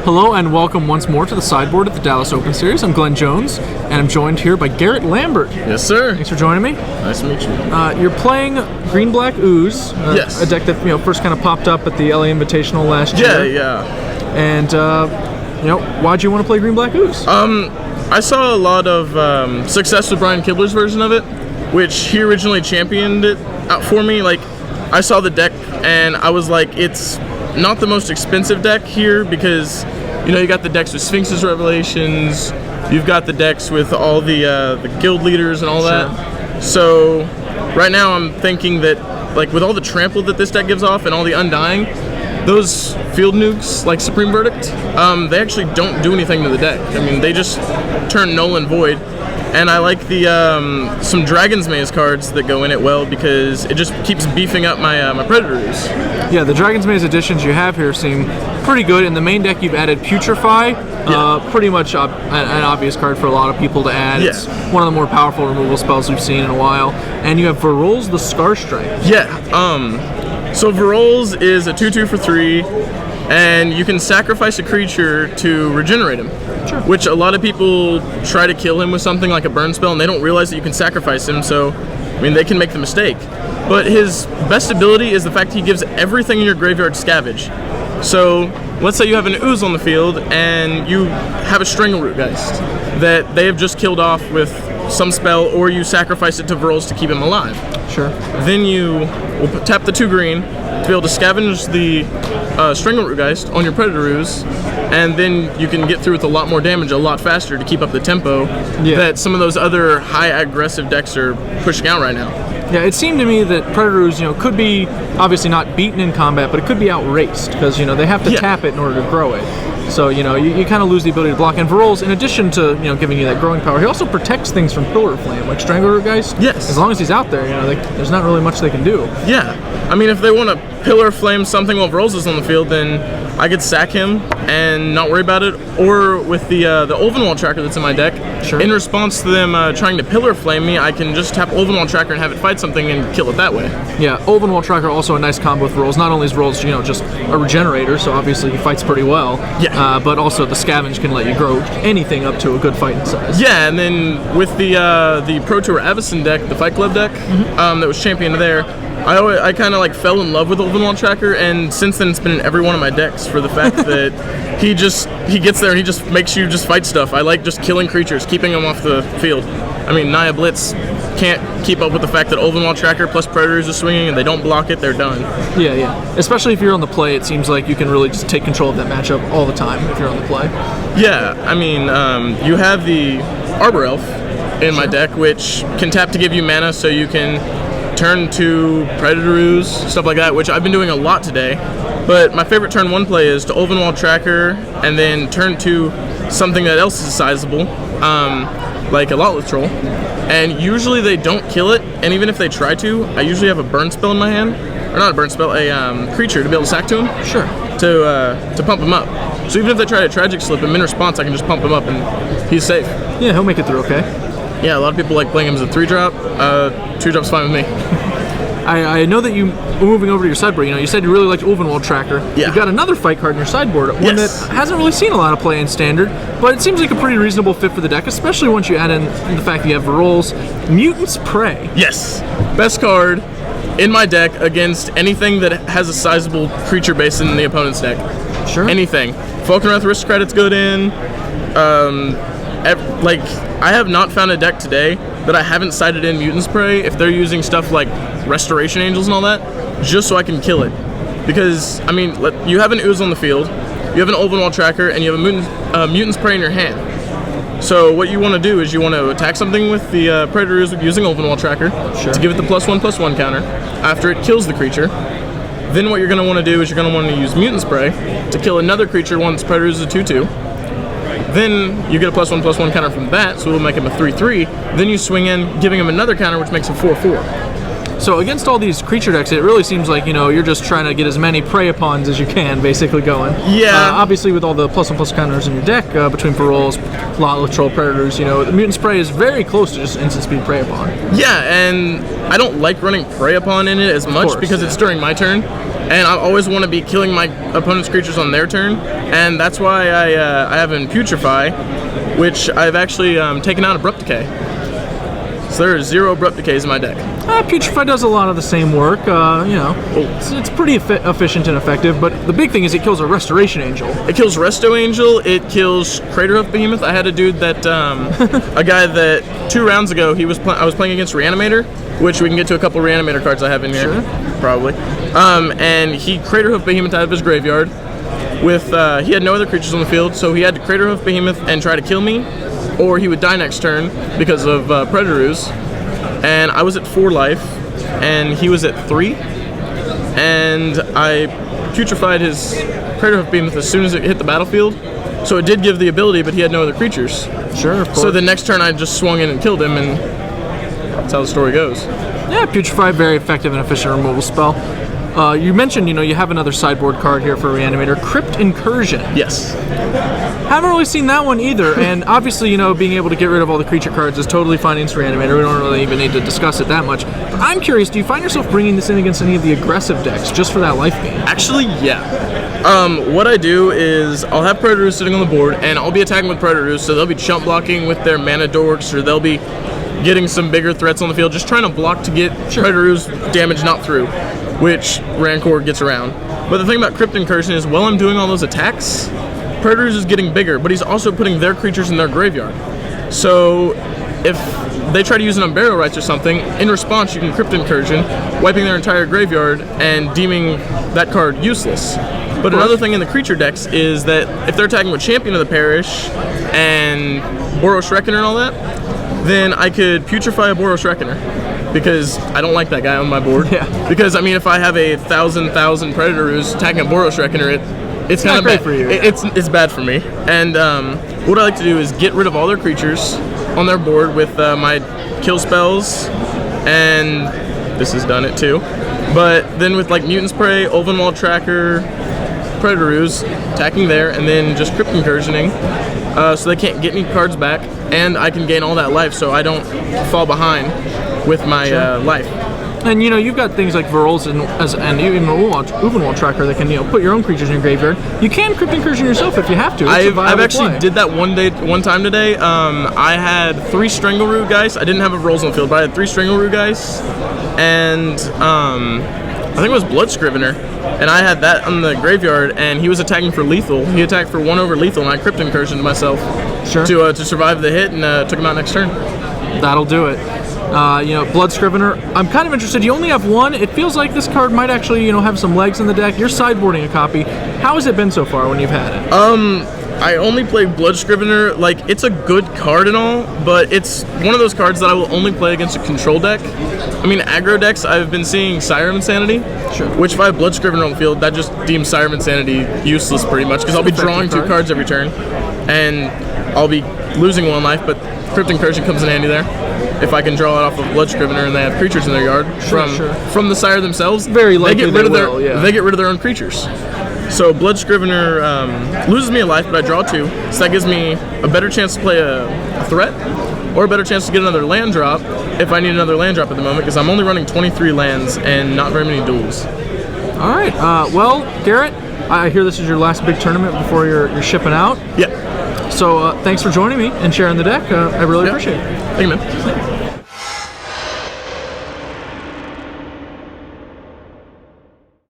Hello and welcome once more to the sideboard at the Dallas Open Series. I'm Glenn Jones, and I'm joined here by Garret Lambert. Yes, sir. Thanks for joining me. Nice to meet you. You're playing Green-Black Ooze, yes. A deck that first kind of popped up at the LA Invitational last year. Yeah. And why'd you want to play Green-Black Ooze? I saw a lot of success with Brian Kibler's version of it, which he originally championed it out for me. Like, I saw the deck and I was like, it's not the most expensive deck here because you got the decks with Sphinx's Revelations, you've got the decks with all the guild leaders and all that. So right now I'm thinking that like with all the trample that this deck gives off and all the Undying, those field nukes like Supreme Verdict, they actually don't do anything to the deck. I mean, they just turn null and void. And I like the some Dragon's Maze cards that go in it well because it just keeps beefing up my my Predators. Yeah, the Dragon's Maze additions you have here seem pretty good. In the main deck, you've added Putrefy, pretty much an obvious card for a lot of people to add. Yeah. It's one of the more powerful removal spells we've seen in a while. And you have Varolz the Scar Strike. Yeah. So Varolz is a 2/2 for 3. And you can sacrifice a creature to regenerate him, sure. Which a lot of people try to kill him with something like a burn spell, and they don't realize that you can sacrifice him, so, I mean, they can make the mistake. But his best ability is the fact he gives everything in your graveyard scavenge. So, let's say you have an Ooze on the field, and you have a Strangleroot Geist that they have just killed off with some spell, or you sacrifice it to Varolz to keep him alive. Sure. Then you will tap the 2 green to be able to scavenge the Strangleroot Geist on your Predator Ooze, and then you can get through with a lot more damage a lot faster to keep up the tempo that some of those other high aggressive decks are pushing out right now. Yeah, it seemed to me that Predator Ooze, could be obviously not beaten in combat, but it could be outraced because they have to tap it in order to grow it. So, you kind of lose the ability to block. And Varolz, in addition to, giving you that growing power, he also protects things from Pillar Flame, like Strangleroot Geist. Yes. As long as he's out there, there's not really much they can do. Yeah. I mean, if they want to Pillar Flame something while Varolz is on the field, then I could sack him and not worry about it. Or with the Ulvenwald Tracker that's in my deck, sure. In response to them trying to Pillar Flame me, I can just tap Ulvenwald Tracker and have it fight something and kill it that way. Yeah, Ulvenwald Tracker also a nice combo with Varolz. Not only is Varolz, just a regenerator, so obviously he fights pretty well. Yeah. But also the scavenge can let you grow anything up to a good fighting size. Yeah, and then with the Pro Tour Avacyn deck, the Fight Club deck, that was championed there, I kind of like fell in love with Ulvenwald Tracker, and since then it's been in every one of my decks for the fact that he gets there and he just makes you just fight stuff. I like just killing creatures, keeping them off the field. I mean, Naya Blitz can't keep up with the fact that Ulvenwald Tracker plus Predators are swinging and they don't block it, they're done. Yeah. Especially if you're on the play, it seems like you can really just take control of that matchup all the time if you're on the play. Yeah, I mean, you have the Arbor Elf in my deck, which can tap to give you mana so you can turn to Predator Ooze, stuff like that, which I've been doing a lot today. But my favorite turn 1 play is to Ulvenwald Tracker and then turn 2 something that else is sizable, like a Lotleth Troll. And usually they don't kill it, and even if they try to, I usually have a burn spell in my hand. Or not a burn spell, a creature to be able to sack to him. Sure. To pump him up. So even if they try to Tragic Slip him in response, I can just pump him up and he's safe. Yeah, he'll make it through okay. Yeah, a lot of people like playing him as a 3-drop. 2-drop's fine with me. I know that you were moving over to your sideboard. You said you really liked Ulvenwald Tracker. Yeah. You've got another fight card in your sideboard, one that hasn't really seen a lot of play in Standard, but it seems like a pretty reasonable fit for the deck, especially once you add in the fact that you have Varolz. Mutant's Prey. Yes. Best card in my deck against anything that has a sizable creature base in the opponent's deck. Sure. Anything. Falkenrath Aristocrat it's good in. I have not found a deck today that I haven't sided in Mutant's Prey if they're using stuff like Restoration Angels and all that, just so I can kill it. Because, I mean, you have an Ooze on the field, you have an Ulvenwald Tracker, and you have a Mutant's Prey in your hand. So what you want to do is you want to attack something with the Predator Ooze using Ulvenwald Tracker to give it the +1/+1 counter after it kills the creature. Then what you're going to want to do is you're going to want to use Mutant's Prey to kill another creature once Predator Ooze is a 2/2. Then you get a +1/+1 counter from that, so it'll make him a 3/3. Then you swing in, giving him another counter, which makes him 4/4. So against all these creature decks, it really seems like, you're just trying to get as many prey upons as you can, basically going. Yeah. Obviously, with all the +1/++ counters in your deck, between Ferals, Lotla Troll, Predators, the Mutant Spray is very close to just instant speed prey upon. Yeah, and I don't like running prey upon in it as much because it's during my turn. And I always want to be killing my opponent's creatures on their turn, and that's why I have in Putrefy, which I've actually taken out Abrupt Decay. So there are 0 Abrupt Decays in my deck. Putrefy does a lot of the same work, it's pretty efficient and effective, but the big thing is it kills a Restoration Angel. It kills Resto Angel, it kills Craterhoof Behemoth. I had a dude that, a guy that 2 rounds ago, I was playing against Reanimator, which we can get to a couple Reanimator cards I have in here, probably. And he Craterhoof Behemoth out of his graveyard with, he had no other creatures on the field, so he had to Craterhoof Behemoth and try to kill me, or he would die next turn because of Predators. And I was at 4 life, and he was at 3, and I putrefied his Craterhoof Behemoth as soon as it hit the battlefield, so it did give the ability, but he had no other creatures. Sure, of course. So the next turn I just swung in and killed him, and that's how the story goes. Yeah, Putrefy, very effective and efficient removal spell. You mentioned, you have another sideboard card here for Reanimator, Crypt Incursion. Yes. Haven't really seen that one either, and obviously, being able to get rid of all the creature cards is totally fine against Reanimator. We don't really even need to discuss it that much. But I'm curious, do you find yourself bringing this in against any of the aggressive decks just for that life gain? Actually, yeah. What I do is I'll have Predators sitting on the board, and I'll be attacking with Predators, so they'll be chump blocking with their Mana Dorks, or they'll be getting some bigger threats on the field, just trying to block to get Predators damage not through, which Rancor gets around. But the thing about Crypt Incursion is, while I'm doing all those attacks, Predators is getting bigger, but he's also putting their creatures in their graveyard. So if they try to use an Unburial Rites or something, in response you can Crypt Incursion, wiping their entire graveyard and deeming that card useless. But another thing in the creature decks is that if they're attacking with Champion of the Parish and Boros Reckoner and all that, then I could Putrefy a Boros Reckoner, because I don't like that guy on my board. Yeah. Because, I mean, if I have a 1,000 Predator who's attacking a Boros Reckoner, it's kind of bad for you. It's bad for me. And what I like to do is get rid of all their creatures on their board with my kill spells, and this has done it too. But then with like Mutant Spray, Ulvenwald Tracker, Predators, attacking there, and then just Crypt Incursioning, so they can't get any cards back, and I can gain all that life so I don't fall behind with my life. And you've got things like Verals and even Ulvenwald Tracker that can put your own creatures in your graveyard. You can Crypt Incursion yourself if you have to. I've actually did that one time today. I had 3 Strangleroot Geist. I didn't have a Verals on the field, but I had 3 Strangleroot Geist, and I think it was Blood Scrivener, and I had that on the graveyard, and he was attacking for lethal. He attacked for 1 over lethal, and I Crypt Incursioned myself to survive the hit, and took him out next turn. That'll do it. Blood Scrivener, I'm kind of interested. You only have 1. It feels like this card might actually, have some legs in the deck. You're sideboarding a copy. How has it been so far when you've had it? I only play Blood Scrivener. Like, it's a good card and all, but it's one of those cards that I will only play against a control deck. I mean, aggro decks, I've been seeing Siren Insanity, which if I have Blood Scrivener on the field, that just deems Siren Insanity useless pretty much, because I'll be drawing 2 cards every turn, and I'll be losing 1 life, but Crypt Incursion comes in handy there. If I can draw it off of Blood Scrivener and they have creatures in their yard from the sire themselves, very likely they get rid of their own creatures. So Blood Scrivener loses me a life, but I draw 2, so that gives me a better chance to play a threat, or a better chance to get another land drop if I need another land drop at the moment, because I'm only running 23 lands and not very many duels. All right. Well, Garret, I hear this is your last big tournament before you're shipping out. Yeah. So thanks for joining me and sharing the deck. I really appreciate it. Thank you, man.